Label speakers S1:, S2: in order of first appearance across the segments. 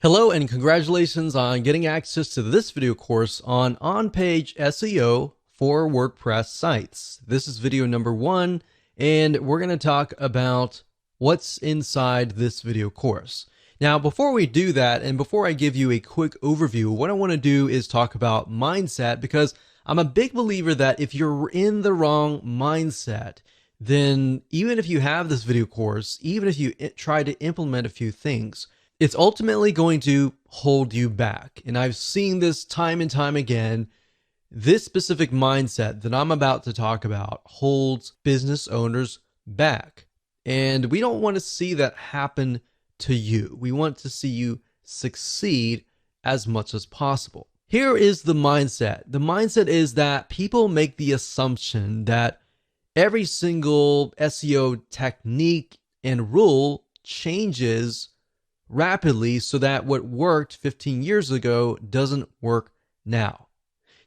S1: Hello and congratulations on getting access to this video course on OnPage SEO for WordPress sites. This is video number 1, and we're going to talk about what's inside this video course. Now, before we do that, and before I give you a quick overview, what I want to do is talk about mindset, because I'm a big believer that if you're in the wrong mindset, then even if you have this video course, even if you try to implement a few things, it's ultimately going to hold you back. And I've seen this time and time again. This specific mindset that I'm about to talk about holds business owners back. And we don't want to see that happen to you. We want to see you succeed as much as possible. Here is the mindset. The mindset is that people make the assumption that every single SEO technique and rule changes rapidly so that what worked 15 years ago doesn't work now.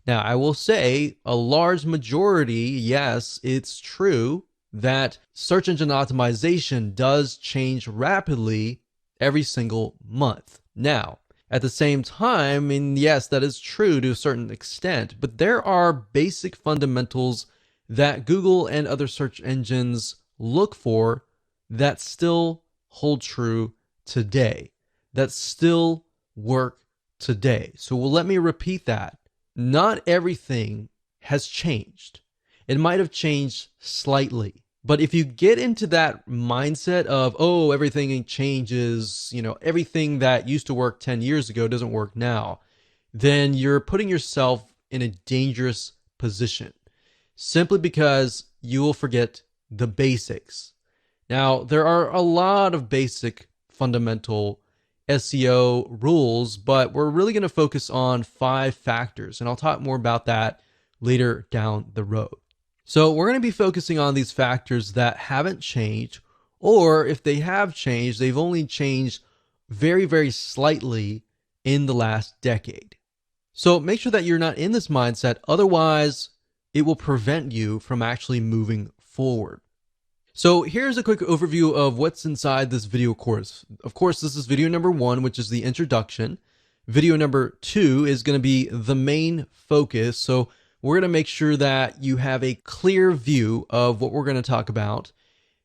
S1: Now, I will say a large majority, yes, it's true that search engine optimization does change rapidly every single month. Now, at the same time, and yes, that is true to a certain extent, but there are basic fundamentals that Google and other search engines look for that still hold true today, that still work today. So let me repeat that. Not everything has changed. It might have changed slightly. But if you get into that mindset of, oh, everything changes, everything that used to work 10 years ago doesn't work now, then you're putting yourself in a dangerous position simply because you will forget the basics. Now, there are a lot of basic fundamental SEO rules, but we're really going to focus on 5 factors, and I'll talk more about that later down the road. So we're going to be focusing on these factors that haven't changed, or if they have changed, they've only changed very, very slightly in the last decade. So make sure that you're not in this mindset, otherwise it will prevent you from actually moving forward. So here's a quick overview of what's inside this video course. Of course, this is video number 1, which is the introduction. Video number 2 is going to be the main focus. So we're going to make sure that you have a clear view of what we're going to talk about.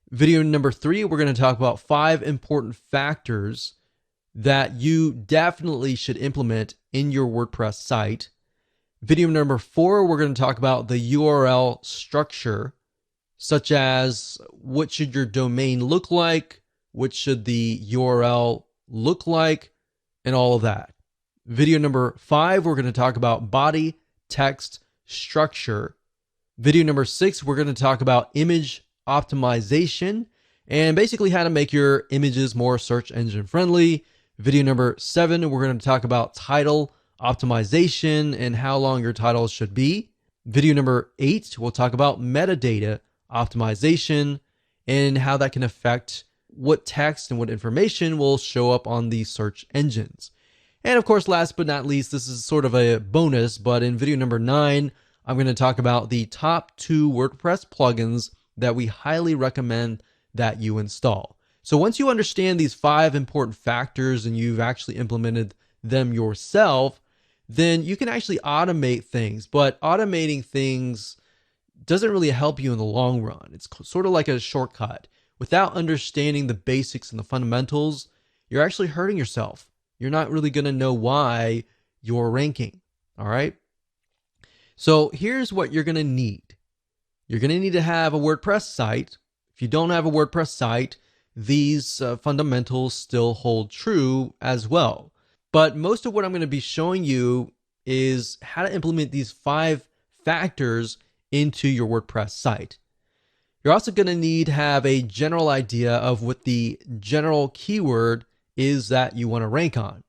S1: Video number 3, we're going to talk about 5 important factors that you definitely should implement in your WordPress site. Video number 4, we're going to talk about the URL structure, such as what should your domain look like, what should the URL look like, and all of that. Video number 5, we're going to talk about body text structure. Video number 6, we're going to talk about image optimization and basically how to make your images more search engine friendly. Video number 7, we're going to talk about title optimization and how long your titles should be. Video number 8, we'll talk about metadata optimization and how that can affect what text and what information will show up on these search engines. And of course, last but not least, this is sort of a bonus, but in video number 9, I'm going to talk about the top 2 WordPress plugins that we highly recommend that you install. So once you understand these 5 important factors and you've actually implemented them yourself, then you can actually automate things, but automating things doesn't really help you in the long run. It's sort of like a shortcut. Without understanding the basics and the fundamentals, you're actually hurting yourself. You're not really going to know why you're ranking. All right. So here's what you're going to need. You're going to need to have a WordPress site. If you don't have a WordPress site, these fundamentals still hold true as well. But most of what I'm going to be showing you is how to implement these 5 factors into your WordPress site. You're also going to need to have a general idea of what the general keyword is that you want to rank on.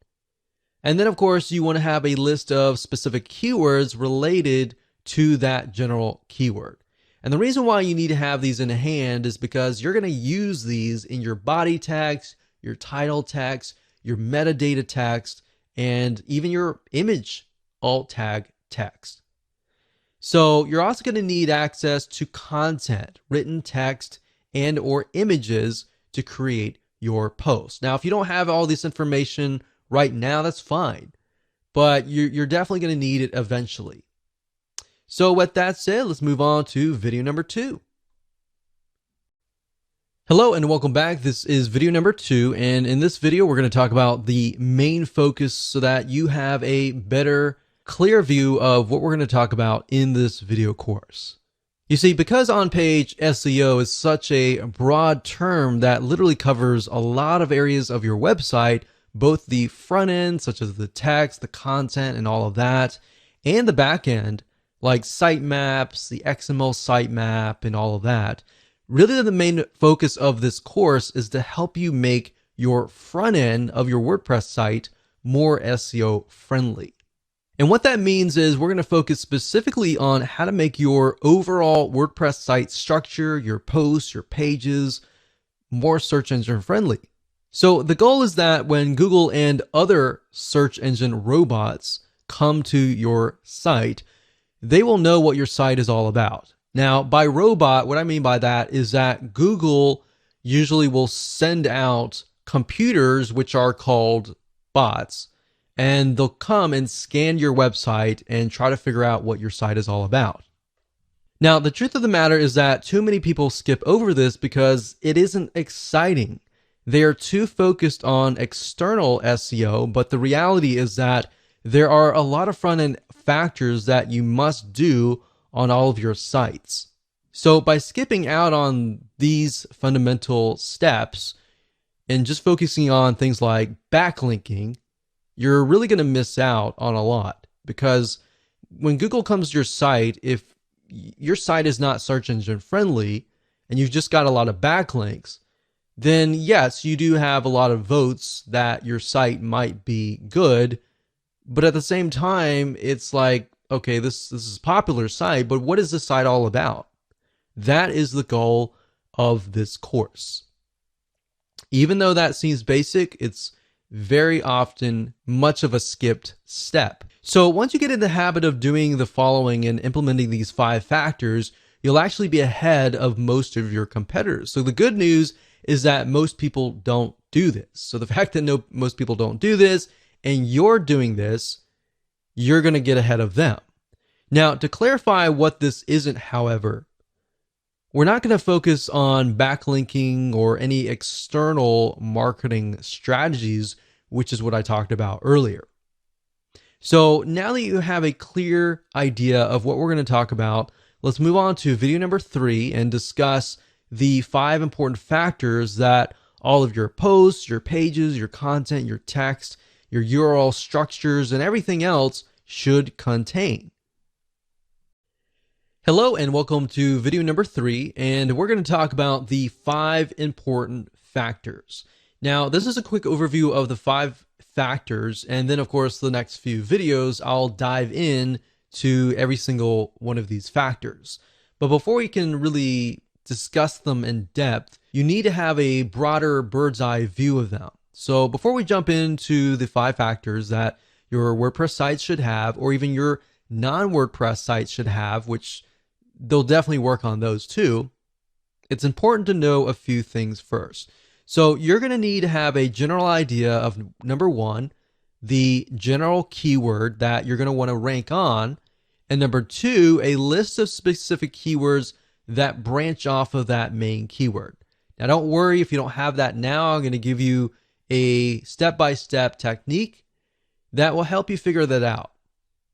S1: And then, of course, you want to have a list of specific keywords related to that general keyword. And the reason why you need to have these in hand is because you're going to use these in your body text, your title text, your metadata text, and even your image alt tag text. So you're also going to need access to content, written text, and or images to create your post. Now, if you don't have all this information right now, that's fine. But you're definitely going to need it eventually. So with that said, let's move on to video number 2. Hello and welcome back. This is video number 2, and in this video we're going to talk about the main focus so that you have a better, clear view of what we're going to talk about in this video course. You see, because on-page SEO is such a broad term that literally covers a lot of areas of your website, both the front end, such as the text, the content, and all of that, and the back end, like sitemaps, the XML sitemap, and all of that. Really, the main focus of this course is to help you make your front end of your WordPress site more SEO friendly. And what that means is we're going to focus specifically on how to make your overall WordPress site structure, your posts, your pages, more search engine friendly. So the goal is that when Google and other search engine robots come to your site, they will know what your site is all about. Now, by robot, what I mean by that is that Google usually will send out computers, which are called bots, and they'll come and scan your website and try to figure out what your site is all about. Now, the truth of the matter is that too many people skip over this because it isn't exciting. They are too focused on external SEO, but the reality is that there are a lot of front-end factors that you must do on all of your sites. So by skipping out on these fundamental steps and just focusing on things like backlinking, you're really going to miss out on a lot, because when Google comes to your site, if your site is not search engine friendly and you've just got a lot of backlinks, then yes, you do have a lot of votes that your site might be good, but at the same time, it's like, okay, this is a popular site, but what is this site all about? That is the goal of this course. Even though that seems basic, it's very often much of a skipped step. So once you get in the habit of doing the following and implementing these 5 factors, you'll actually be ahead of most of your competitors. So the good news is that most people don't do this. So the fact that most people don't do this and you're doing this, you're going to get ahead of them. Now, to clarify what this isn't, however, we're not going to focus on backlinking or any external marketing strategies, which is what I talked about earlier. So now that you have a clear idea of what we're going to talk about, let's move on to video number 3 and discuss the 5 important factors that all of your posts, your pages, your content, your text, your URL structures, and everything else should contain. Hello and welcome to video number 3, and we're going to talk about the 5 important factors. Now, this is a quick overview of the 5 factors, and then of course the next few videos I'll dive in to every single one of these factors. But before we can really discuss them in depth, you need to have a broader bird's eye view of them. So before we jump into the 5 factors that your WordPress sites should have, or even your non-WordPress sites should have, which they'll definitely work on those too, it's important to know a few things first. So you're going to need to have a general idea of, number 1, the general keyword that you're going to want to rank on, and number 2, a list of specific keywords that branch off of that main keyword. Now don't worry if you don't have that now. I'm going to give you a step-by-step technique that will help you figure that out.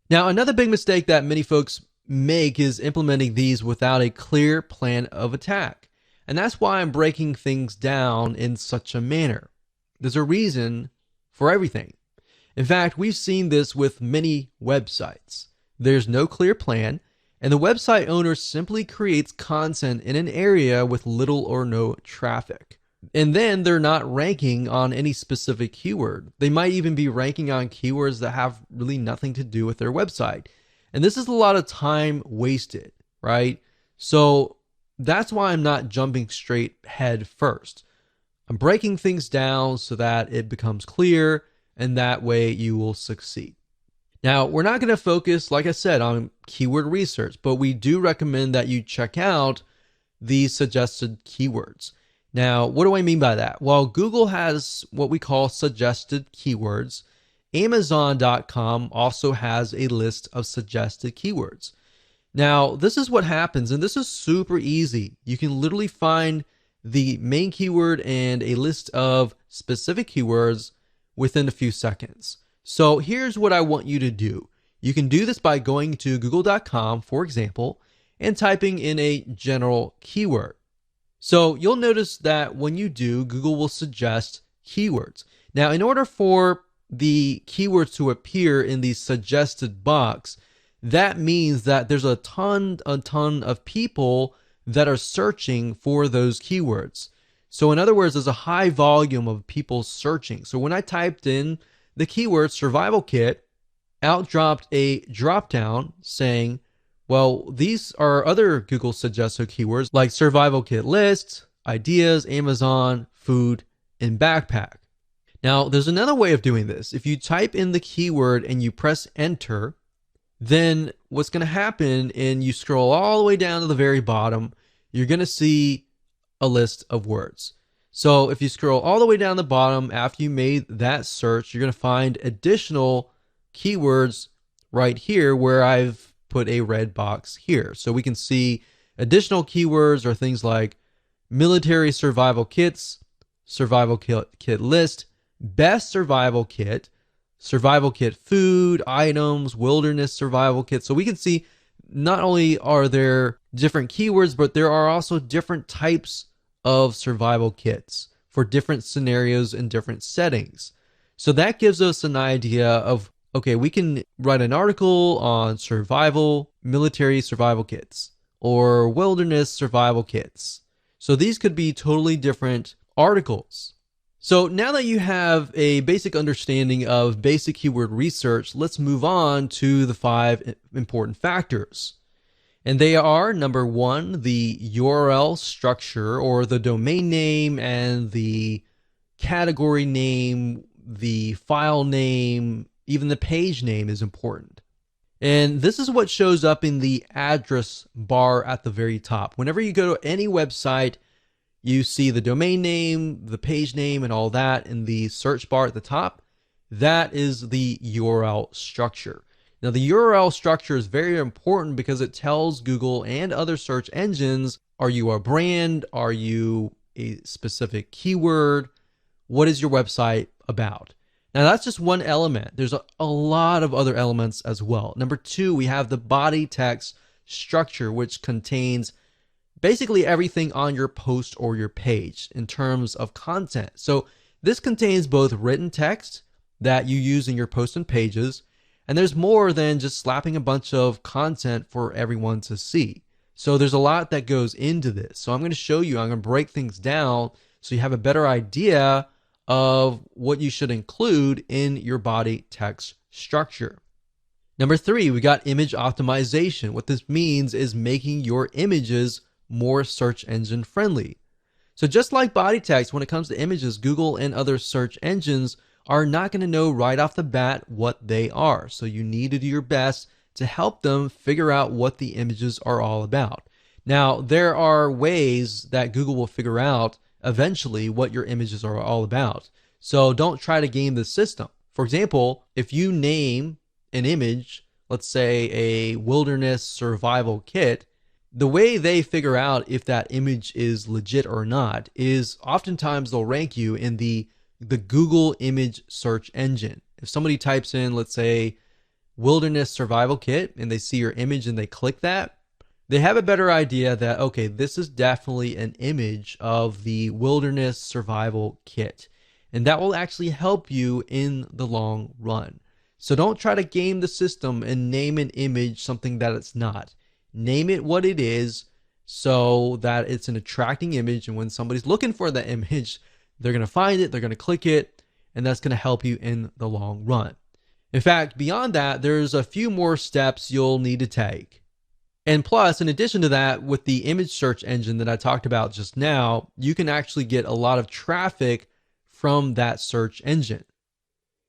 S1: Now, another big mistake that many folks make is implementing these without a clear plan of attack. And that's why I'm breaking things down in such a manner. There's a reason for everything. In fact, we've seen this with many websites. There's no clear plan, and the website owner simply creates content in an area with little or no traffic. And then they're not ranking on any specific keyword. They might even be ranking on keywords that have really nothing to do with their website. And this is a lot of time wasted, right? So that's why I'm not jumping straight head first. I'm breaking things down so that it becomes clear, and that way you will succeed. Now, we're not going to focus, like I said, on keyword research, but we do recommend that you check out these suggested keywords. Now, what do I mean by that? Well, Google has what we call suggested keywords. Amazon.com also has a list of suggested keywords. Now, this is what happens, and this is super easy. You can literally find the main keyword and a list of specific keywords within a few seconds. So here's what I want you to do. You can do this by going to google.com, for example, and typing in a general keyword. So you'll notice that when you do, Google will suggest keywords. Now, in order for the keywords to appear in the suggested box, that means that there's a ton of people that are searching for those keywords. So in other words, there's a high volume of people searching. So when I typed in the keyword survival kit, out dropped a drop down saying, well, these are other Google suggested keywords like survival kit list, ideas, Amazon, food, and backpack. Now, there's another way of doing this. If you type in the keyword and you press enter, then what's going to happen, and you scroll all the way down to the very bottom, you're going to see a list of words. So if you scroll all the way down the bottom after you made that search, you're going to find additional keywords right here where I've put a red box here. So we can see additional keywords are things like military survival kits, survival kit list, best survival kit food, items, wilderness survival kit. So we can see not only are there different keywords, but there are also different types of survival kits for different scenarios and different settings. So that gives us an idea of, okay, we can write an article on survival, military survival kits, or wilderness survival kits. So these could be totally different articles. So now that you have a basic understanding of basic keyword research, let's move on to the 5 important factors. And they are, number 1, the URL structure, or the domain name and the category name, the file name, even the page name is important. And this is what shows up in the address bar at the very top. Whenever you go to any website, you see the domain name, the page name, and all that in the search bar at the top. That is the URL structure. Now, the URL structure is very important because it tells Google and other search engines, are you a brand? Are you a specific keyword? What is your website about? Now, that's just one element. There's a lot of other elements as well. Number 2, we have the body text structure, which contains basically everything on your post or your page in terms of content. So this contains both written text that you use in your posts and pages, and there's more than just slapping a bunch of content for everyone to see. So there's a lot that goes into this. So I'm going to show you, I'm going to break things down so you have a better idea of what you should include in your body text structure. Number 3, we got image optimization. What this means is making your images more search engine friendly. So just like body text, when it comes to images, Google and other search engines are not going to know right off the bat what they are. So you need to do your best to help them figure out what the images are all about. Now, there are ways that Google will figure out eventually what your images are all about. So don't try to game the system. For example, if you name an image, let's say a wilderness survival kit, the way they figure out if that image is legit or not is oftentimes they'll rank you in the Google image search engine. If somebody types in, let's say, wilderness survival kit, and they see your image and they click that, they have a better idea that, okay, this is definitely an image of the wilderness survival kit. And that will actually help you in the long run. So don't try to game the system and name an image something that it's not. Name it what it is so that it's an attracting image, and when somebody's looking for that image, they're going to find it, they're going to click it, and that's going to help you in the long run. In fact, beyond that, there's a few more steps you'll need to take. And plus, in addition to that, with the image search engine that I talked about just now, you can actually get a lot of traffic from that search engine.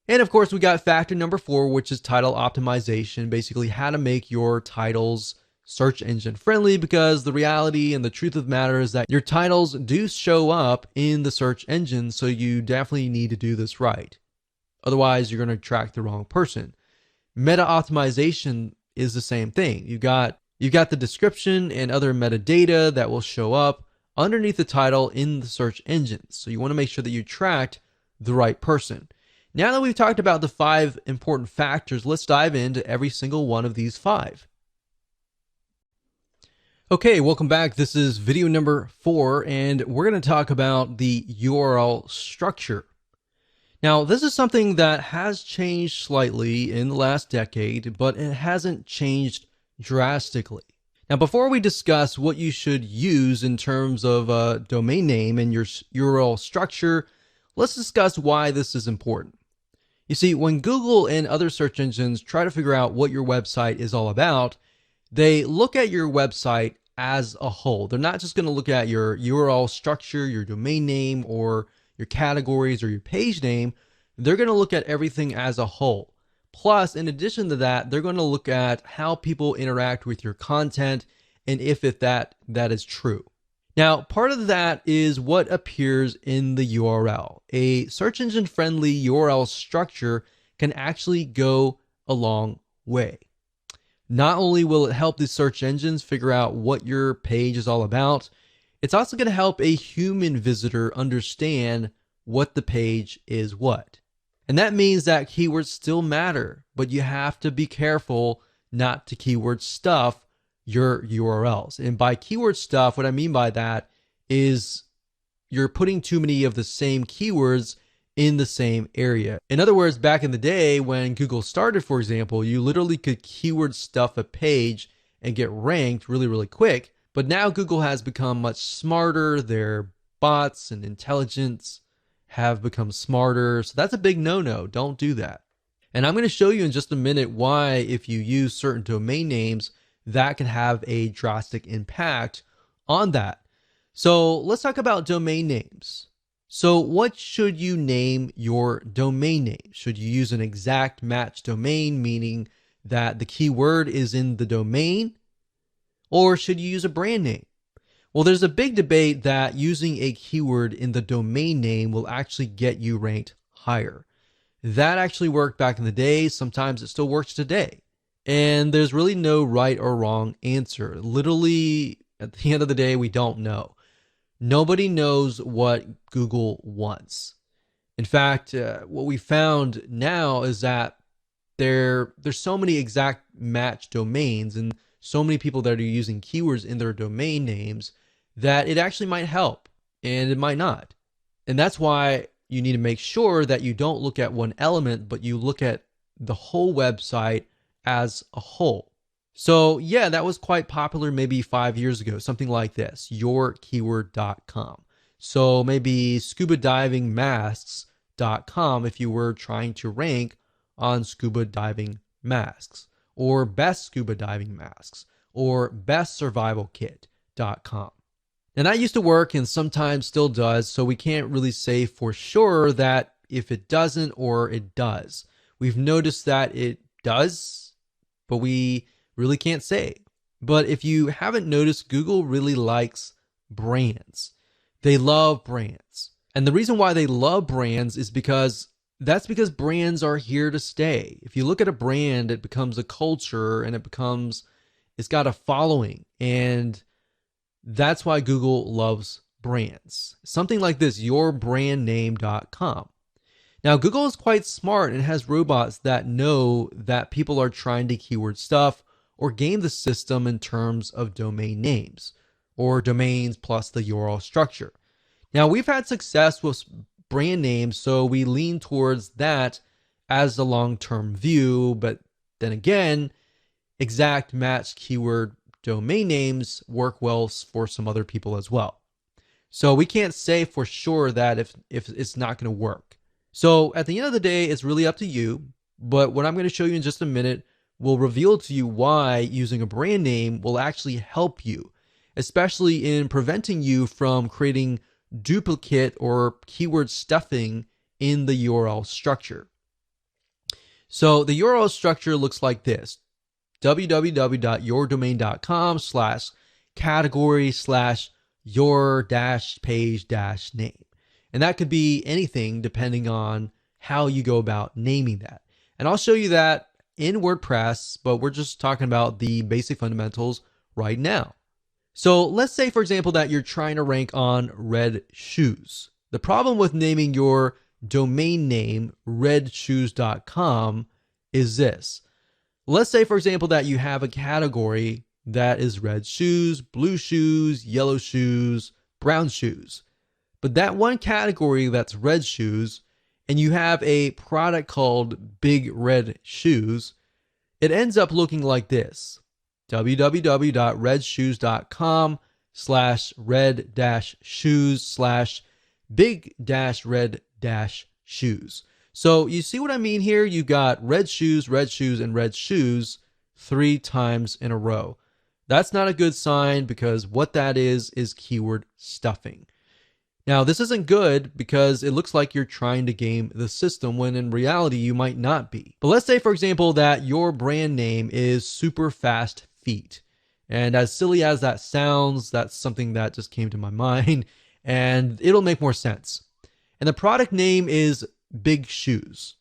S1: And of course, we got factor number 4, which is title optimization, basically how to make your titles search engine friendly, because the reality and the truth of the matter is that your titles do show up in the search engine, so you definitely need to do this right. Otherwise, you're going to attract the wrong person. Meta optimization is the same thing. You've got the description and other metadata that will show up underneath the title in the search engines. So you want to make sure that you attract the right person. Now that we've talked about the 5 important factors, let's dive into every single one of these 5. Okay, welcome back. This is video number 4, and we're going to talk about the URL structure. Now, this is something that has changed slightly in the last decade, but it hasn't changed drastically. Now, before we discuss what you should use in terms of a domain name and your URL structure, let's discuss why this is important. You see, when Google and other search engines try to figure out what your website is all about, they look at your website as a whole. They're not just going to look at your URL structure, your domain name, or your categories or your page name. They're going to look at everything as a whole. Plus, in addition to that, they're going to look at how people interact with your content and if that is true. Now, part of that is what appears in the URL. A search engine friendly URL structure can actually go a long way. Not only will it help the search engines figure out what your page is all about, it's also going to help a human visitor understand what the page is what. And that means that keywords still matter, but you have to be careful not to keyword stuff your URLs. And by keyword stuff, what I mean by that is you're putting too many of the same keywords in the same area. In other words, back in the day when Google started, for example, you literally could keyword stuff a page and get ranked really, really quick. But now Google has become much smarter. Their bots and intelligence have become smarter. So that's a big no-no. Don't do that. And I'm going to show you in just a minute why, if you use certain domain names, that can have a drastic impact on that. So let's talk about domain names. So what should you name your domain name? Should you use an exact match domain, meaning that the keyword is in the domain? Or should you use a brand name? Well, there's a big debate that using a keyword in the domain name will actually get you ranked higher. That actually worked back in the day. Sometimes it still works today. And there's really no right or wrong answer. Literally, at the end of the day, we don't know. Nobody knows what Google wants. In fact, what we found now is that there's so many exact match domains and so many people that are using keywords in their domain names that it actually might help and it might not. And that's why you need to make sure that you don't look at one element, but you look at the whole website as a whole. So yeah, that was quite popular maybe 5 years ago, something like this, yourkeyword.com. So maybe scubadivingmasks.com if you were trying to rank on scuba diving masks, or best scuba diving masks, or bestsurvivalkit.com. And that used to work and sometimes still does, so we can't really say for sure that if it doesn't or it does. We've noticed that it does, but we really can't say. But if you haven't noticed, Google really likes brands. They love brands. And the reason why they love brands is because brands are here to stay. If you look at a brand, it becomes a culture and it's got a following. And that's why Google loves brands. Something like this, yourbrandname.com. Now, Google is quite smart and has robots that know that people are trying to keyword stuff or game the system in terms of domain names or domains plus the URL structure. Now, we've had success with brand names, so we lean towards that as a long-term view. But then again, exact match keyword domain names work well for some other people as well. So we can't say for sure that if it's not going to work. So at the end of the day, it's really up to you. But what I'm going to show you in just a minute will reveal to you why using a brand name will actually help you, especially in preventing you from creating duplicate or keyword stuffing in the URL structure. So the URL structure looks like this. www.yourdomain.com/category/your-page-name. And that could be anything depending on how you go about naming that. And I'll show you that in WordPress, but we're just talking about the basic fundamentals right now. So let's say, for example, that you're trying to rank on red shoes. The problem with naming your domain name redshoes.com is this. Let's say, for example, that you have a category that is red shoes, blue shoes, yellow shoes, brown shoes. But that one category that's red shoes, and you have a product called Big Red Shoes, it ends up looking like this. www.red-shoes.com/red-shoes/big-red-shoes. So you see what I mean here? You got red shoes, and red shoes 3 times in a row. That's not a good sign because what that is keyword stuffing. Now, this isn't good because it looks like you're trying to game the system when in reality you might not be. But let's say, for example, that your brand name is Super Fast Feet. And as silly as that sounds, that's something that just came to my mind and it'll make more sense. And the product name is Big Shoes.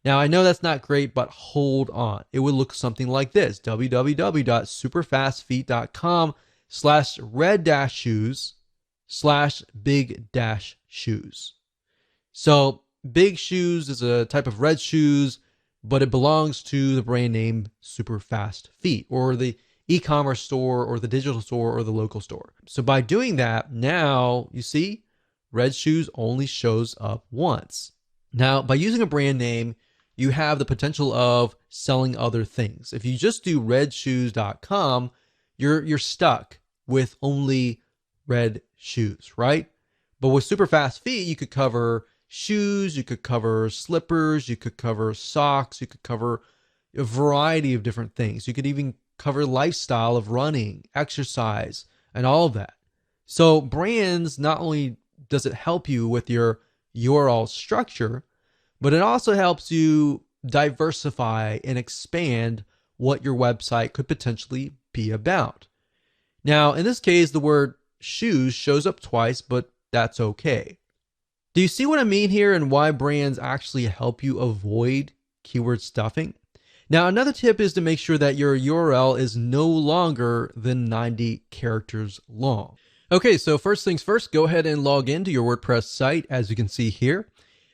S1: Now, I know that's not great, but hold on. It would look something like this. www.superfastfeet.com/red-shoes/big-shoes. So Big Shoes is a type of red shoes, but it belongs to the brand name Super Fast Feet, or the e-commerce store, or the digital store, or the local store. So by doing that, now you see red shoes only shows up once. Now, by using a brand name, you have the potential of selling other things. If you just do redshoes.com, you're stuck with only red shoes, right? But with Super Fast Feet, you could cover shoes, you could cover slippers, you could cover socks, you could cover a variety of different things. You could even cover lifestyle of running, exercise, and all of that. So brands, not only does it help you with your URL structure, but it also helps you diversify and expand what your website could potentially be about. Now, in this case, the word shoes shows up twice, but that's okay. Do you see what I mean here and why brands actually help you avoid keyword stuffing? Now, another tip is to make sure that your URL is no longer than 90 characters long. Okay, so first things first, go ahead and log into your WordPress site, as you can see here.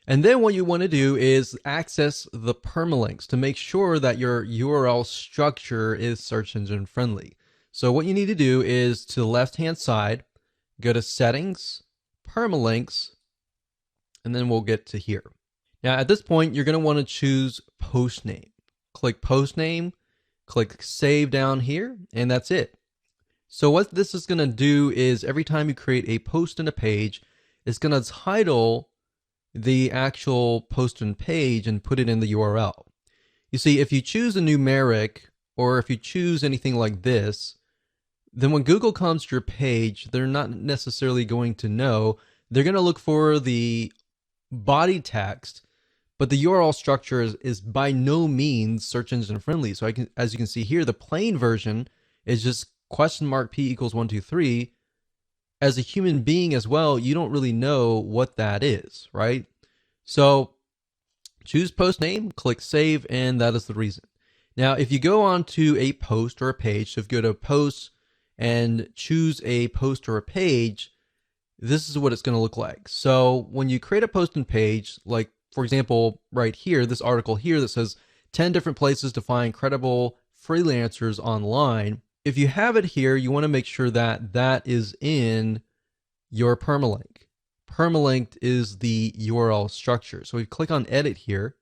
S1: And then what you want to do is access the permalinks to make sure that your URL structure is search engine friendly. So what you need to do is to the left-hand side, go to Settings, Permalinks, and then we'll get to here. Now at this point, you're going to want to choose post name. Click post name, click save down here, and that's it. So what this is going to do is every time you create a post in a page, it's going to title the actual post and page and put it in the URL. You see, if you choose a numeric or if you choose anything like this, then when Google comes to your page, they're not necessarily going to know. They're going to look for the body text, but the URL structure is by no means search engine friendly. So as you can see here, the plain version is just $P = 1 2 3. As a human being as well, you don't really know what that is, right? So choose post name, click save, and that is the reason. Now, if you go on to a post or a page, so if you go to posts and choose a post or a page, this is what it's going to look like. So when you create a post and page, like for example, right here, this article here that says 10 different places to find credible freelancers online. If you have it here, you want to make sure that that is in your permalink. Permalinked is the URL structure. So we click on edit here.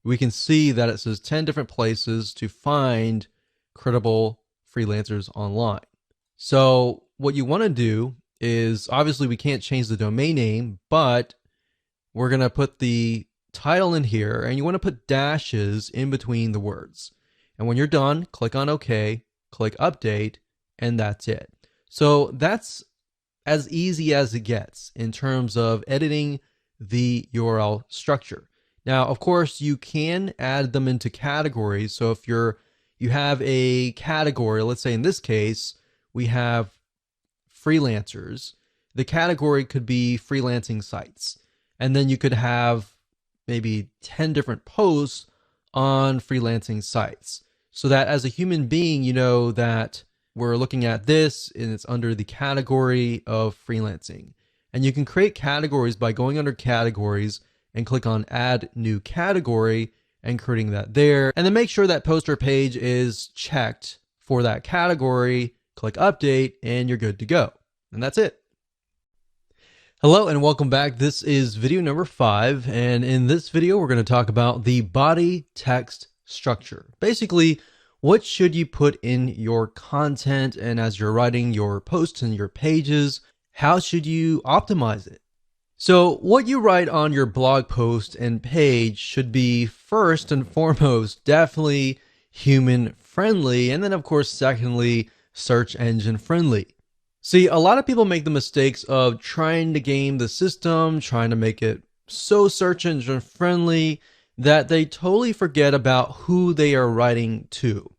S1: We can see that it says 10 different places to find credible freelancers online. So what you want to do is, obviously we can't change the domain name, but we're going to put the title in here, and you want to put dashes in between the words. And when you're done, click on OK, click update, and that's it. So that's as easy as it gets in terms of editing the URL structure. Now, of course, you can add them into categories. So if you're you have a category. Let's say in this case, we have freelancers. The category could be freelancing sites. And then you could have maybe 10 different posts on freelancing sites. So that as a human being, you know that we're looking at this and it's under the category of freelancing. And you can create categories by going under categories and click on add new category and creating that there. And then make sure that post or page is checked for that category, click update, and you're good to go. And that's it. Hello and welcome back. This is video number 5. And in this video, we're going to talk about the body text structure. Basically, what should you put in your content? And as you're writing your posts and your pages, how should you optimize it? So what you write on your blog post and page should be first and foremost, definitely human friendly. And then of course, secondly, search engine friendly. See, a lot of people make the mistakes of trying to game the system, trying to make it so search engine friendly that they totally forget about who they are writing to.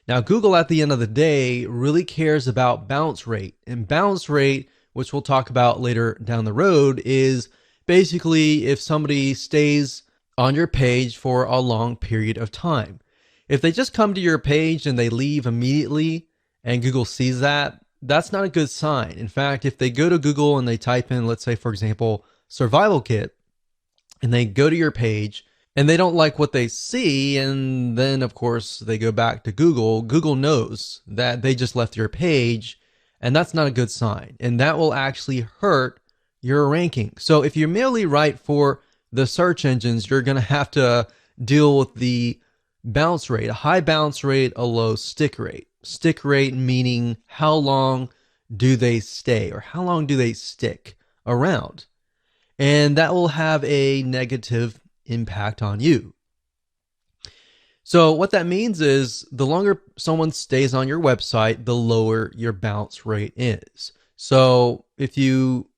S1: Now, Google at the end of the day really cares about bounce rate, and bounce rate, which we'll talk about later down the road, is basically if somebody stays on your page for a long period of time. If they just come to your page and they leave immediately and Google sees that, that's not a good sign. In fact, if they go to Google and they type in, let's say, for example, survival kit, and they go to your page and they don't like what they see, and then of course they go back to Google, Google knows that they just left your page, and that's not a good sign. And that will actually hurt your ranking. So if you merely write for the search engines, you're going to have to deal with the bounce rate, a high bounce rate, a low stick rate. Stick rate meaning how long do they stay or how long do they stick around? And that will have a negative impact on you. So what that means is the longer someone stays on your website, the lower your bounce rate is. So if you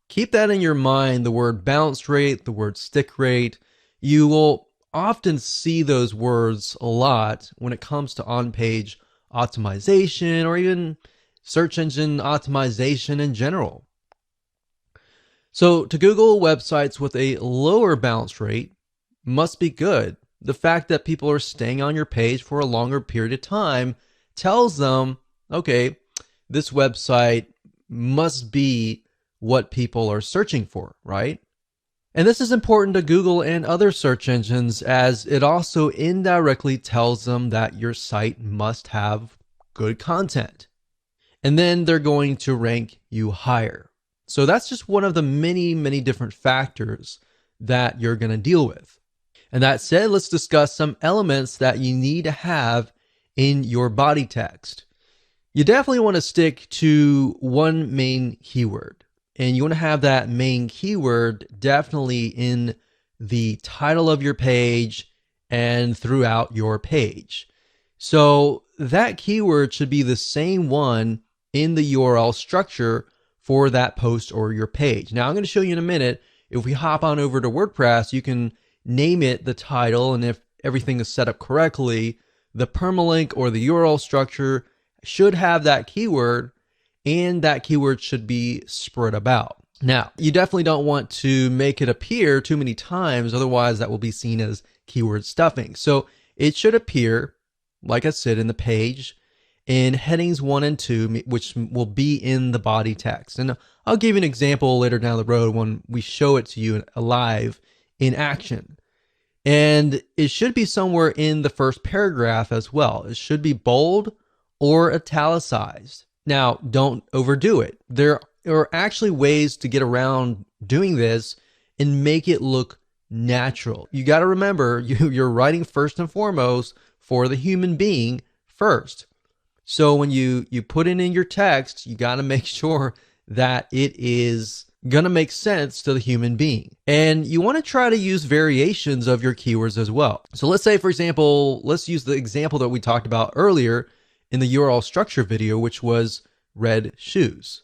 S1: keep that in your mind, the word bounce rate, the word stick rate, you will often see those words a lot when it comes to on-page optimization or even search engine optimization in general. So to Google, websites with a lower bounce rate must be good. The fact that people are staying on your page for a longer period of time tells them, okay, this website must be what people are searching for, right? And this is important to Google and other search engines as it also indirectly tells them that your site must have good content. And then they're going to rank you higher. So that's just one of the many, many different factors that you're going to deal with. And that said, let's discuss some elements that you need to have in your body text. You definitely want to stick to one main keyword. And you want to have that main keyword definitely in the title of your page and throughout your page. So that keyword should be the same one in the URL structure for that post or your page. Now I'm going to show you in a minute. If we hop on over to WordPress, you can name it the title, and if everything is set up correctly, the permalink or the URL structure should have that keyword, and that keyword should be spread about. Now, you definitely don't want to make it appear too many times, otherwise that will be seen as keyword stuffing. So it should appear, like I said, in the page in headings 1 and 2, which will be in the body text. And I'll give you an example later down the road when we show it to you live in action. And it should be somewhere in the first paragraph as well. It should be bold or italicized. Now, don't overdo it. There are actually ways to get around doing this and make it look natural. You got to remember, you're writing first and foremost for the human being first. So when you put it in your text, you got to make sure that it is going to make sense to the human being. And you want to try to use variations of your keywords as well. So let's say, for example, let's use the example that we talked about earlier in the URL structure video, which was red shoes.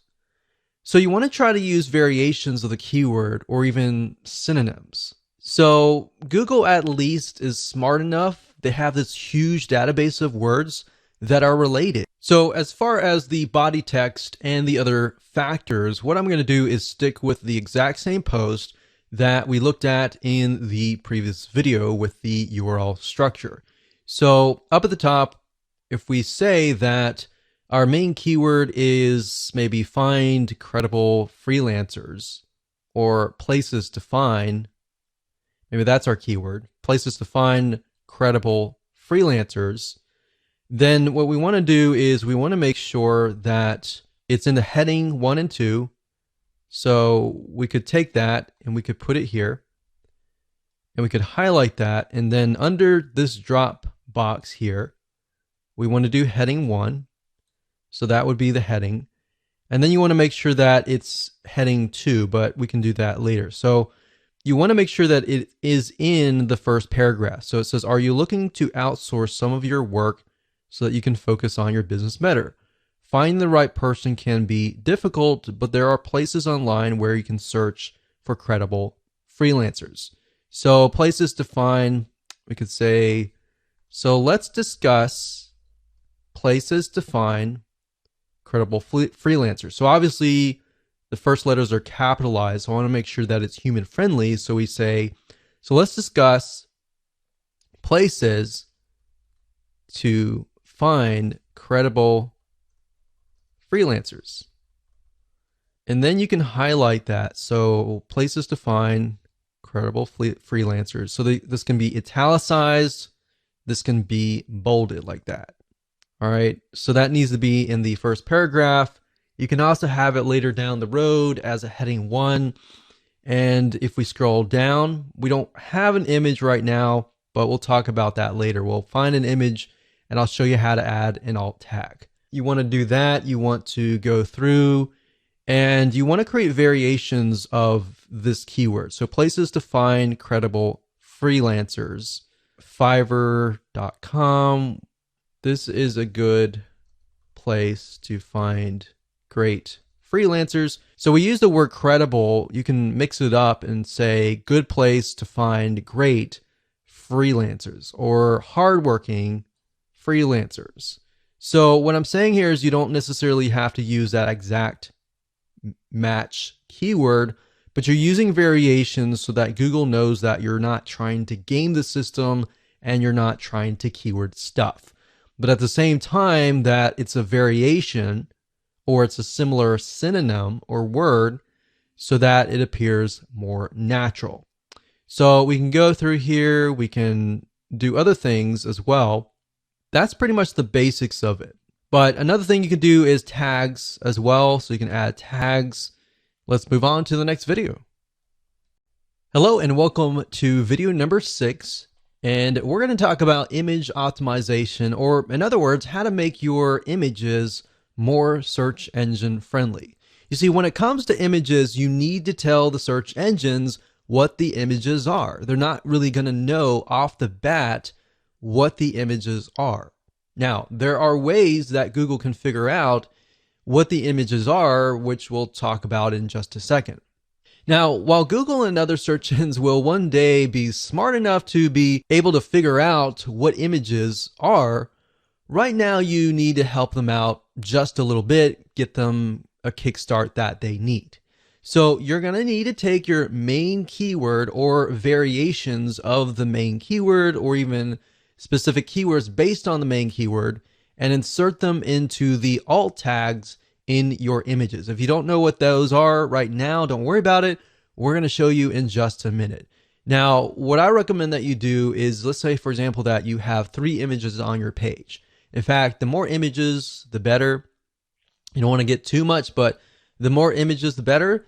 S1: So you want to try to use variations of the keyword or even synonyms. So Google at least is smart enough they have this huge database of words that are related. So as far as the body text and the other factors, what I'm going to do is stick with the exact same post that we looked at in the previous video with the URL structure. So up at the top, if we say that our main keyword is maybe find credible freelancers or places to find, maybe that's our keyword, places to find credible freelancers, then what we want to do is we want to make sure that it's in the heading 1 and 2. So we could take that and we could put it here and we could highlight that. And then under this drop box here, we want to do heading 1. So that would be the heading. And then you want to make sure that it's heading 2, but we can do that later. So you want to make sure that it is in the first paragraph. So it says, are you looking to outsource some of your work so that you can focus on your business better? Finding the right person can be difficult, but there are places online where you can search for credible freelancers. So places to find, we could say, so let's discuss places to find credible freelancers. So obviously the first letters are capitalized. So I want to make sure that it's human friendly. So we say, so let's discuss places to find credible freelancers. And then you can highlight that. So places to find credible freelancers. So this can be italicized. This can be bolded like that. All right. So that needs to be in the first paragraph. You can also have it later down the road as a heading 1. And if we scroll down, we don't have an image right now, but we'll talk about that later. We'll find an image and I'll show you how to add an alt tag. You want to do that. You want to go through and you want to create variations of this keyword. So places to find credible freelancers. Fiverr.com. This is a good place to find great freelancers. So we use the word credible. You can mix it up and say good place to find great freelancers or hardworking freelancers. So what I'm saying here is you don't necessarily have to use that exact match keyword, but you're using variations so that Google knows that you're not trying to game the system and you're not trying to keyword stuff. But at the same time that it's a variation or it's a similar synonym or word so that it appears more natural. So we can go through here, we can do other things as well. That's pretty much the basics of it. But another thing you can do is tags as well. So you can add tags. Let's move on to the next video. Hello and welcome to video number 6. And we're going to talk about image optimization, or in other words, how to make your images more search engine friendly. You see, when it comes to images, you need to tell the search engines what the images are. They're not really going to know off the bat what the images are. Now, there are ways that Google can figure out what the images are, which we'll talk about in just a second. Now, while Google and other search engines will one day be smart enough to be able to figure out what images are, right now you need to help them out just a little bit, get them a kickstart that they need. So you're going to need to take your main keyword or variations of the main keyword or even specific keywords based on the main keyword and insert them into the alt tags in your images. If you don't know what those are right now, don't worry about it. We're going to show you in just a minute. Now, what I recommend that you do is, let's say, for example, that you have 3 images on your page. In fact, the more images, the better. You don't want to get too much, but the more images, the better.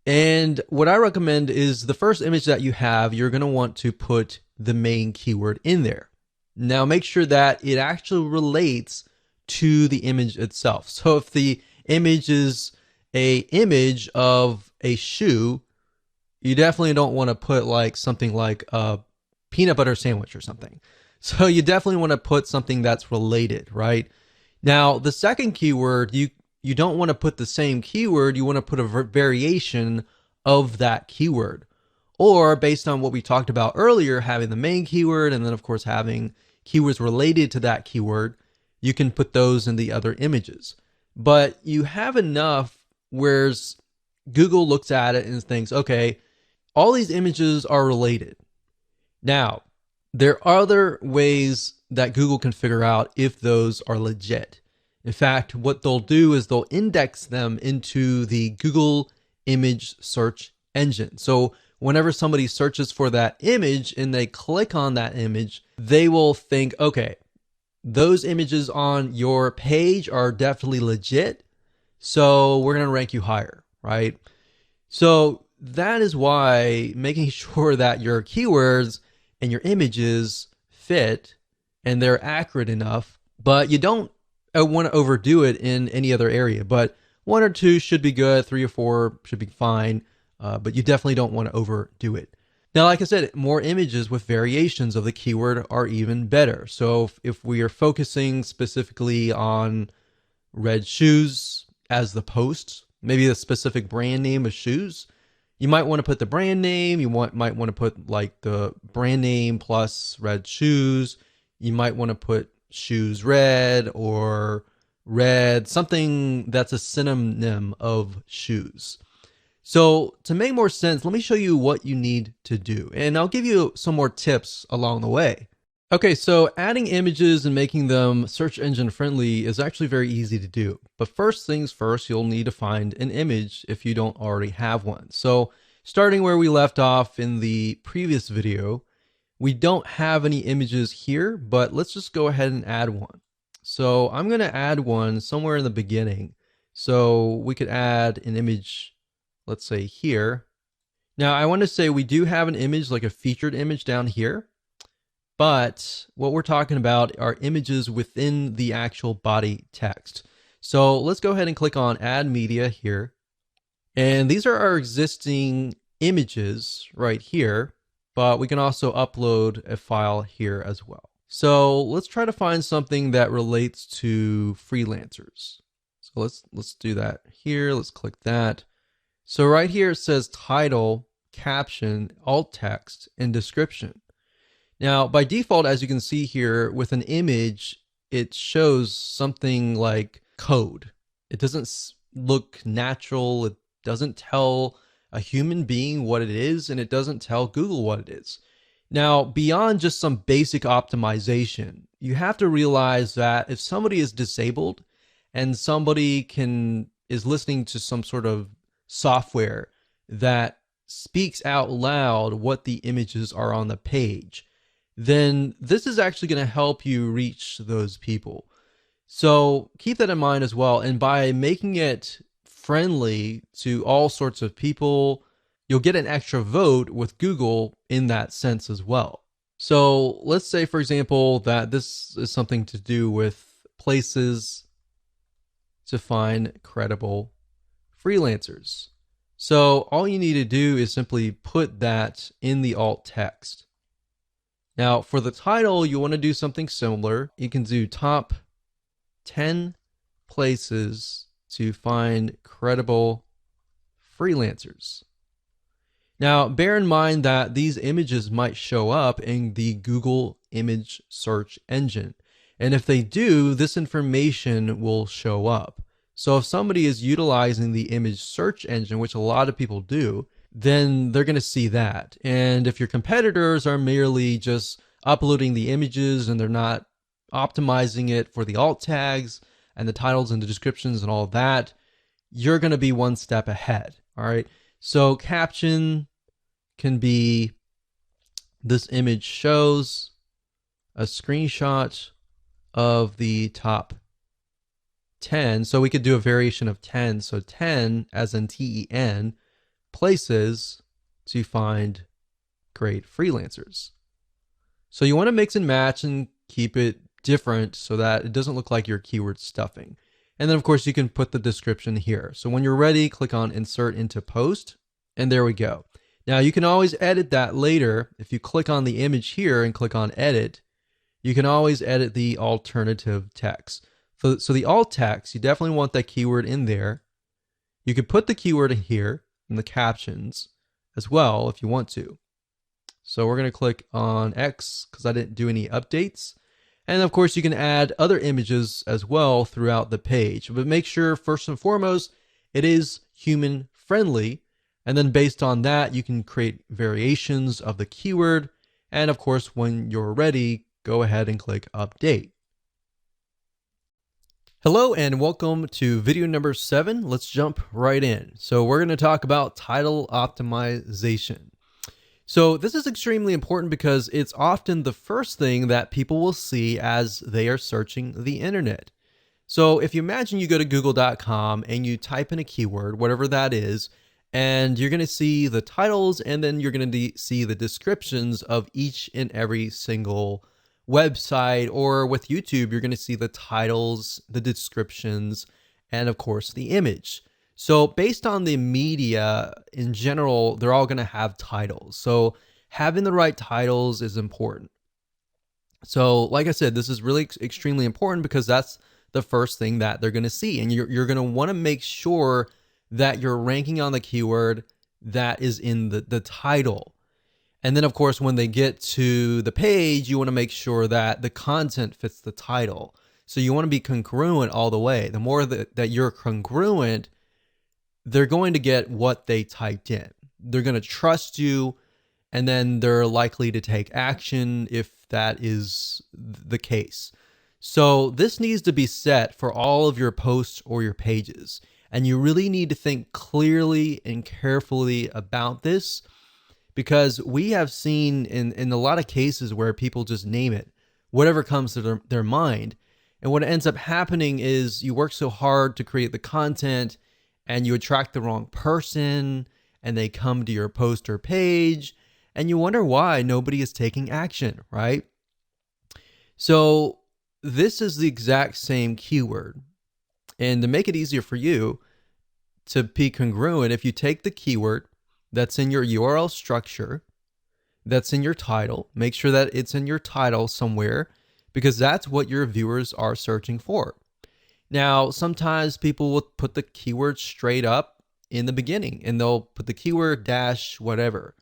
S1: And what I recommend is the first image that you have, you're going to want to put the main keyword in there. Now, make sure that it actually relates to the image itself. So if the image is a image of a shoe, you definitely don't want to put like something like a peanut butter sandwich or something. So you definitely want to put something that's related, right? Now, the second keyword, you don't want to put the same keyword. You want to put a variation of that keyword. Or based on what we talked about earlier, having the main keyword and then of course having keywords related to that keyword, you can put those in the other images. But you have enough where Google looks at it and thinks, okay, all these images are related. Now, there are other ways that Google can figure out if those are legit. In fact, what they'll do is they'll index them into the Google image search engine. So whenever somebody searches for that image and they click on that image, they will think, okay, those images on your page are definitely legit, so we're going to rank you higher, right? So that is why making sure that your keywords and your images fit and they're accurate enough, but you don't want to overdo it in any other area. But 1 or 2 should be good, 3 or 4 should be fine, but you definitely don't want to overdo it. Now, like I said, more images with variations of the keyword are even better. So if we are focusing specifically on red shoes as the post, maybe a specific brand name of shoes, you might want to put the brand name. You might want to put like the brand name plus red shoes. You might want to put shoes red or red, something that's a synonym of shoes. So to make more sense, let me show you what you need to do, and I'll give you some more tips along the way. Okay, so adding images and making them search engine friendly is actually very easy to do. But first things first, you'll need to find an image if you don't already have one. So starting where we left off in the previous video, we don't have any images here, but let's just go ahead and add one. So I'm going to add one somewhere in the beginning. So we could add an image, let's say here. Now I want to say we do have an image, like a featured image down here. But what we're talking about are images within the actual body text. So let's go ahead and click on Add Media here. And these are our existing images right here, but we can also upload a file here as well. So let's try to find something that relates to freelancers. So let's do that here. Let's click that. So right here it says title, caption, alt text, and description. Now, by default, as you can see here, with an image, it shows something like code. It doesn't look natural. It doesn't tell a human being what it is, and it doesn't tell Google what it is. Now, beyond just some basic optimization, you have to realize that if somebody is disabled and somebody is listening to some sort of software that speaks out loud what the images are on the page, then this is actually going to help you reach those people. So keep that in mind as well. And by making it friendly to all sorts of people, you'll get an extra vote with Google in that sense as well. So let's say, for example, that this is something to do with places to find credible freelancers. So all you need to do is simply put that in the alt text. Now, for the title, you want to do something similar. You can do top 10 places to find credible freelancers. Now, bear in mind that these images might show up in the Google image search engine. And if they do, this information will show up. So if somebody is utilizing the image search engine, which a lot of people do, then they're going to see that. And if your competitors are merely just uploading the images and they're not optimizing it for the alt tags and the titles and the descriptions and all that, you're going to be one step ahead. All right. So caption can be, this image shows a screenshot of the top 10. So we could do a variation of 10. So 10 as in TEN places to find great freelancers. So you want to mix and match and keep it different so that it doesn't look like you're keyword stuffing. And then of course you can put the description here. So when you're ready, click on Insert into Post, and there we go. Now you can always edit that later. If you click on the image here and click on Edit, you can always edit the alternative text. So the alt text, you definitely want that keyword in there. You could put the keyword in here in the captions, as well if you want to. So we're going to click on X because I didn't do any updates. And of course, you can add other images as well throughout the page. But make sure, first and foremost, it is human friendly. And then based on that, you can create variations of the keyword. And of course, when you're ready, go ahead and click Update. Hello and welcome to video number 7. Let's jump right in. So we're going to talk about title optimization. So this is extremely important because it's often the first thing that people will see as they are searching the internet. So if you imagine you go to google.com and you type in a keyword, whatever that is, and you're going to see the titles and then you're going to see the descriptions of each and every single website, or with YouTube, you're going to see the titles, the descriptions, and of course the image. So based on the media in general, they're all going to have titles. So having the right titles is important. So like I said, this is really extremely important because that's the first thing that they're going to see. And you're going to want to make sure that you're ranking on the keyword that is in the title. And then of course, when they get to the page, you want to make sure that the content fits the title. So you want to be congruent all the way. The more that you're congruent, they're going to get what they typed in. They're going to trust you, and then they're likely to take action if that is the case. So this needs to be set for all of your posts or your pages. And you really need to think clearly and carefully about this, because we have seen in a lot of cases where people just name it, whatever comes to their mind. And what ends up happening is you work so hard to create the content and you attract the wrong person and they come to your post or page and you wonder why nobody is taking action, right? So this is the exact same keyword. And to make it easier for you to be congruent, if you take the keyword that's in your URL structure, that's in your title, make sure that it's in your title somewhere, because that's what your viewers are searching for. Now, sometimes people will put the keyword straight up in the beginning and they'll put the keyword dash whatever.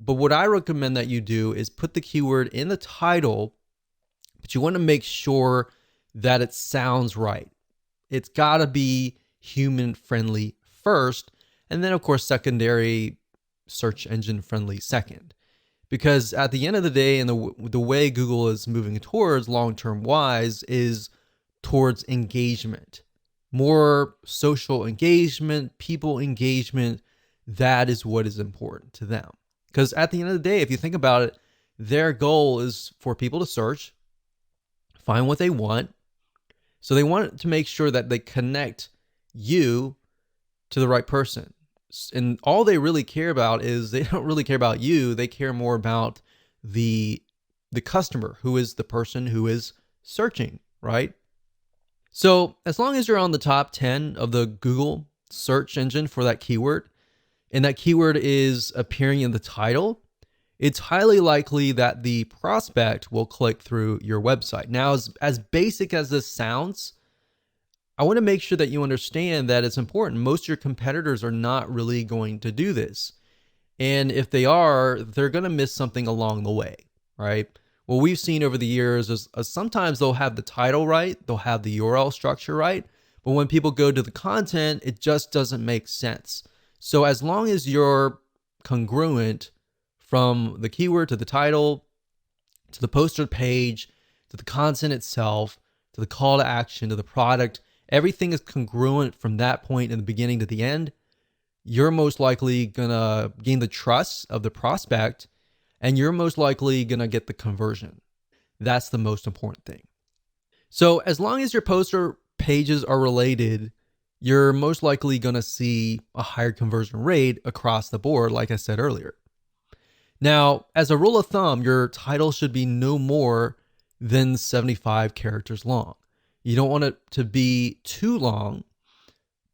S1: But what I recommend that you do is put the keyword in the title, but you want to make sure that it sounds right. It's got to be human friendly first, and then of course secondary search engine friendly second. Because at the end of the day, and the way Google is moving towards long-term wise is towards engagement, more social engagement, people engagement. That is what is important to them. Because at the end of the day, if you think about it, their goal is for people to search, find what they want. So they want to make sure that they connect you to the right person. And all they really care about is they don't really care about you. They care more about the customer, who is the person who is searching, right? So as long as you're on the top 10 of the Google search engine for that keyword, and that keyword is appearing in the title, it's highly likely that the prospect will click through your website. Now, as basic as this sounds, I want to make sure that you understand that it's important. Most of your competitors are not really going to do this. And if they are, they're going to miss something along the way, right? What we've seen over the years is sometimes they'll have the title right, they'll have the URL structure right, but when people go to the content, it just doesn't make sense. So as long as you're congruent from the keyword to the title, to the poster page, to the content itself, to the call to action, to the product, everything is congruent from that point in the beginning to the end, you're most likely gonna gain the trust of the prospect, and you're most likely gonna get the conversion. That's the most important thing. So as long as your poster pages are related, you're most likely gonna see a higher conversion rate across the board, like I said earlier. Now, as a rule of thumb, your title should be no more than 75 characters long. You don't want it to be too long,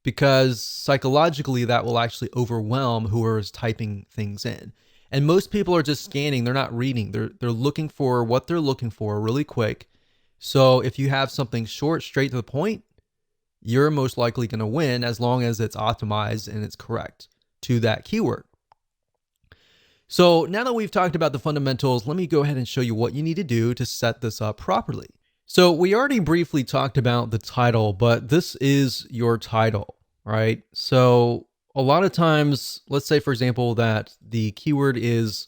S1: because psychologically that will actually overwhelm whoever is typing things in. And most people are just scanning, they're not reading. They're looking for what they're looking for really quick. So if you have something short, straight to the point, you're most likely going to win as long as it's optimized and it's correct to that keyword. So now that we've talked about the fundamentals, let me go ahead and show you what you need to do to set this up properly. So we already briefly talked about the title, but this is your title, right? So a lot of times, let's say for example, that the keyword is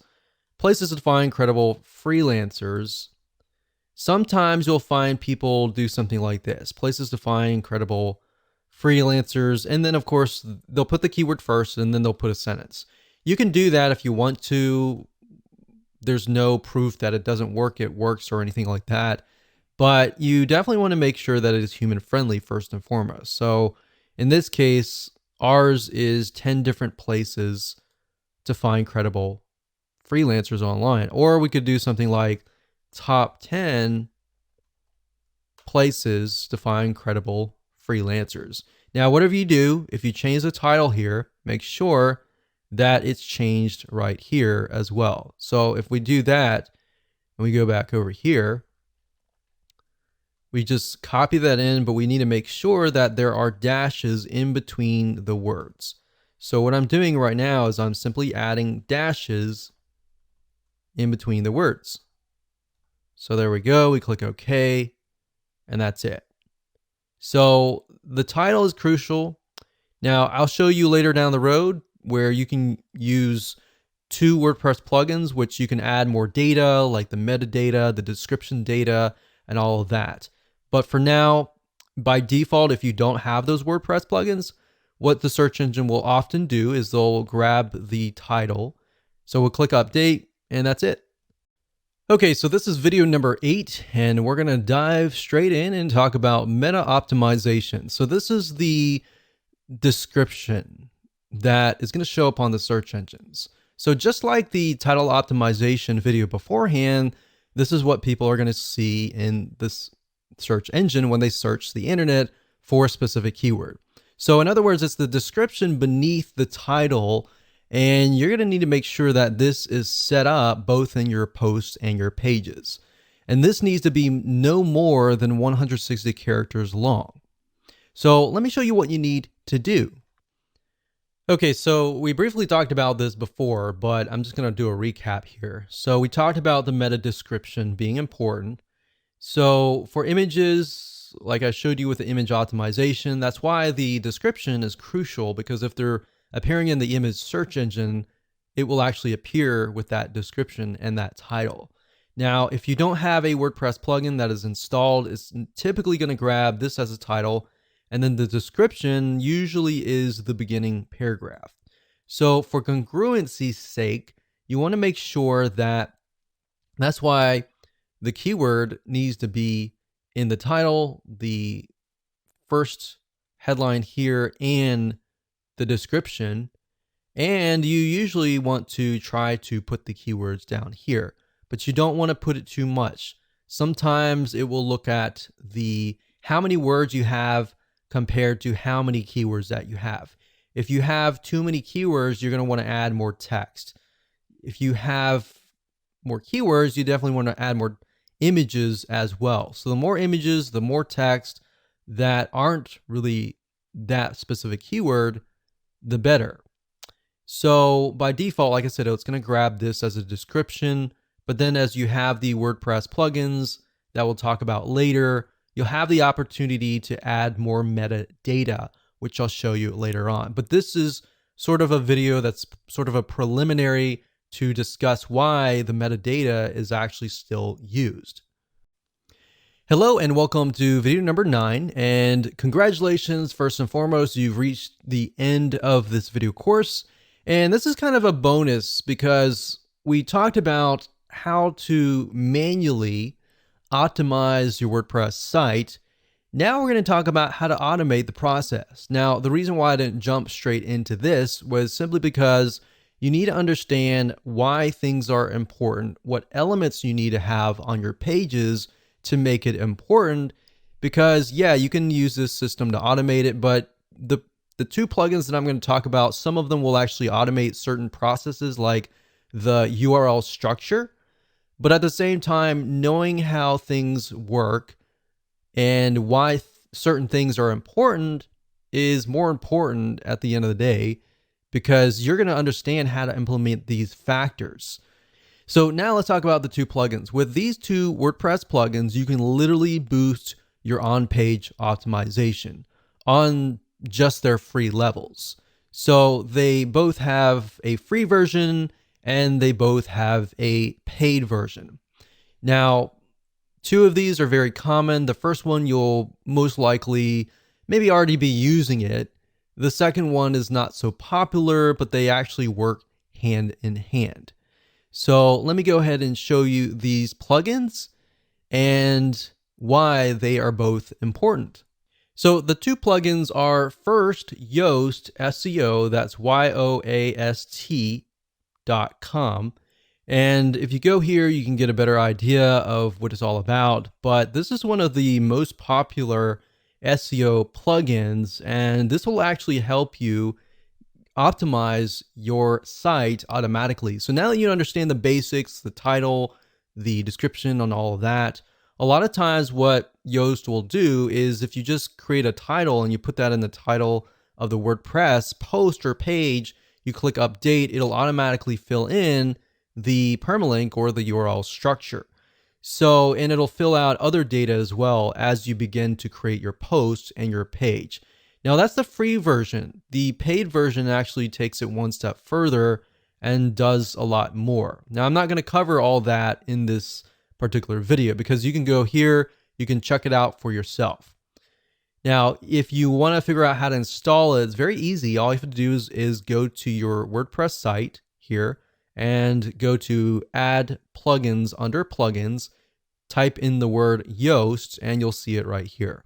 S1: places to find credible freelancers. Sometimes you'll find people do something like this, places to find credible freelancers. And then of course, they'll put the keyword first and then they'll put a sentence. You can do that if you want to. There's no proof that it doesn't work, it works or anything like that. But you definitely want to make sure that it is human friendly first and foremost. So in this case, ours is 10 different places to find credible freelancers online. Or we could do something like top 10 places to find credible freelancers. Now, whatever you do, if you change the title here, make sure that it's changed right here as well. So if we do that and we go back over here, we just copy that in, but we need to make sure that there are dashes in between the words. So what I'm doing right now is I'm simply adding dashes in between the words. So there we go. We click OK, and that's it. So the title is crucial. Now, I'll show you later down the road where you can use 2 WordPress plugins, which you can add more data like the metadata, the description data, and all of that. But for now, by default, if you don't have those WordPress plugins, what the search engine will often do is they'll grab the title. So we'll click update and that's it. Okay, so this is video number 8, and we're going to dive straight in and talk about meta optimization. So this is the description that is going to show up on the search engines. So just like the title optimization video beforehand, this is what people are going to see in this search engine when they search the internet for a specific keyword. So in other words, it's the description beneath the title, and you're going to need to make sure that this is set up both in your posts and your pages. And this needs to be no more than 160 characters long. So let me show you what you need to do. Okay, so we briefly talked about this before, but I'm just going to do a recap here. So we talked about the meta description being important. So for images, like I showed you with the image optimization, that's why the description is crucial, because if they're appearing in the image search engine, it will actually appear with that description and that title. Now, if you don't have a WordPress plugin that is installed, it's typically going to grab this as a title, and then the description usually is the beginning paragraph. So for congruency's sake, you want to make sure that's why the keyword needs to be in the title, the first headline here, and the description. And you usually want to try to put the keywords down here, but you don't want to put it too much. Sometimes it will look at how many words you have compared to how many keywords that you have. If you have too many keywords, you're going to want to add more text. If you have more keywords, you definitely want to add more images as well. So the more images, the more text that aren't really that specific keyword, the better. So by default, like I said, it's going to grab this as a description, but then as you have the WordPress plugins that we'll talk about later, you'll have the opportunity to add more metadata, which I'll show you later on. But this is sort of a video that's sort of a preliminary to discuss why the metadata is actually still used. Hello and welcome to video number 9, and congratulations, first and foremost, you've reached the end of this video course. And this is kind of a bonus because we talked about how to manually optimize your WordPress site. Now we're going to talk about how to automate the process. Now, the reason why I didn't jump straight into this was simply because you need to understand why things are important, what elements you need to have on your pages to make it important. Because yeah, you can use this system to automate it, but the 2 plugins that I'm going to talk about, some of them will actually automate certain processes like the URL structure. But at the same time, knowing how things work and why certain things are important is more important at the end of the day, because you're going to understand how to implement these factors. So now let's talk about the two plugins. With these two WordPress plugins, you can literally boost your on-page optimization on just their free levels. So they both have a free version and they both have a paid version. Now, two of these are very common. The first one, you'll most likely maybe already be using it. The second one is not so popular, but they actually work hand in hand. So let me go ahead and show you these plugins and why they are both important. So the two plugins are first Yoast SEO, that's YOAST.com. And if you go here, you can get a better idea of what it's all about. But this is one of the most popular SEO plugins, and this will actually help you optimize your site automatically. So now that you understand the basics, the title, the description on all of that, a lot of times what Yoast will do is if you just create a title and you put that in the title of the WordPress post or page, you click update, it'll automatically fill in the permalink or the URL structure. So, and it'll fill out other data as well as you begin to create your post and your page. Now that's the free version. The paid version actually takes it one step further and does a lot more. Now I'm not going to cover all that in this particular video because you can go here, you can check it out for yourself. Now, if you want to figure out how to install it, it's very easy. All you have to do is go to your WordPress site here and go to add plugins under plugins, type in the word Yoast, and you'll see it right here.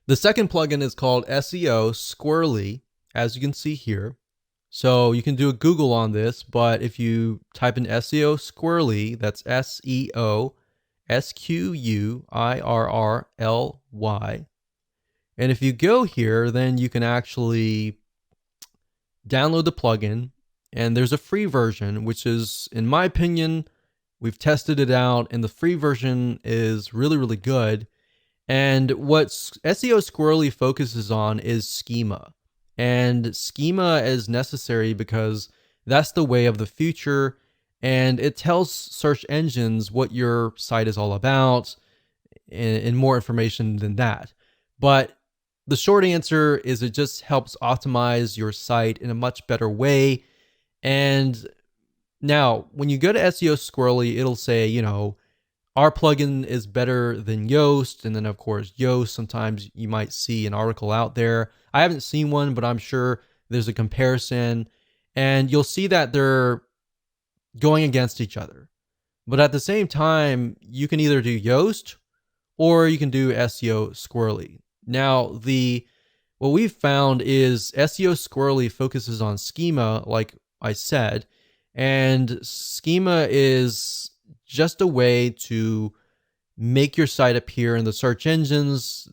S1: The second plugin is called SEO Squirrely, as you can see here. So you can do a Google on this, but if you type in SEO Squirrely, that's SEO SQUIRRLY. And if you go here, then you can actually download the plugin, and there's a free version, which is, in my opinion, we've tested it out, and the free version is really, really good. And what SEO Squirrely focuses on is schema. And schema is necessary because that's the way of the future. And it tells search engines what your site is all about and more information than that. But the short answer is it just helps optimize your site in a much better way. And now when you go to SEO Squirrely, it'll say, you know, our plugin is better than Yoast. And then of course, Yoast, sometimes you might see an article out there. I haven't seen one, but I'm sure there's a comparison, and you'll see that they're going against each other. But at the same time, you can either do Yoast or you can do SEO Squirrely. Now, what we've found is SEO Squirrely focuses on schema, like I said, and schema is just a way to make your site appear in the search engines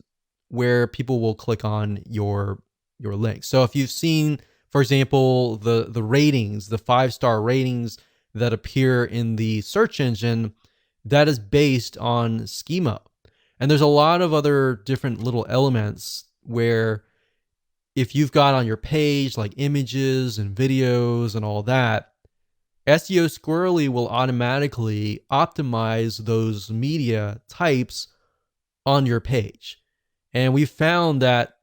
S1: where people will click on your link. So if you've seen, for example, the ratings, the 5-star ratings that appear in the search engine, that is based on schema. And there's a lot of other different little elements where if you've got on your page like images and videos and all that, SEO Squirrely will automatically optimize those media types on your page. And we found that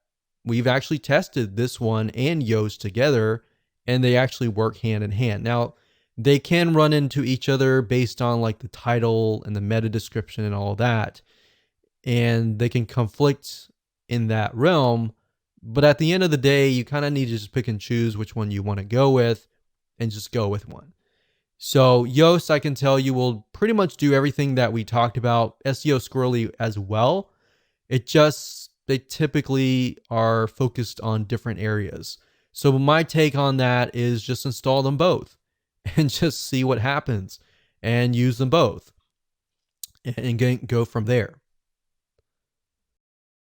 S1: we've actually tested this one and Yoast together, and they actually work hand in hand. Now, they can run into each other based on like the title and the meta description and all that, and they can conflict in that realm. But at the end of the day, you kind of need to just pick and choose which one you want to go with and just go with one. So Yoast, I can tell you, will pretty much do everything that we talked about. SEO Squirrely as well. They typically are focused on different areas. So my take on that is just install them both and just see what happens and use them both and go from there.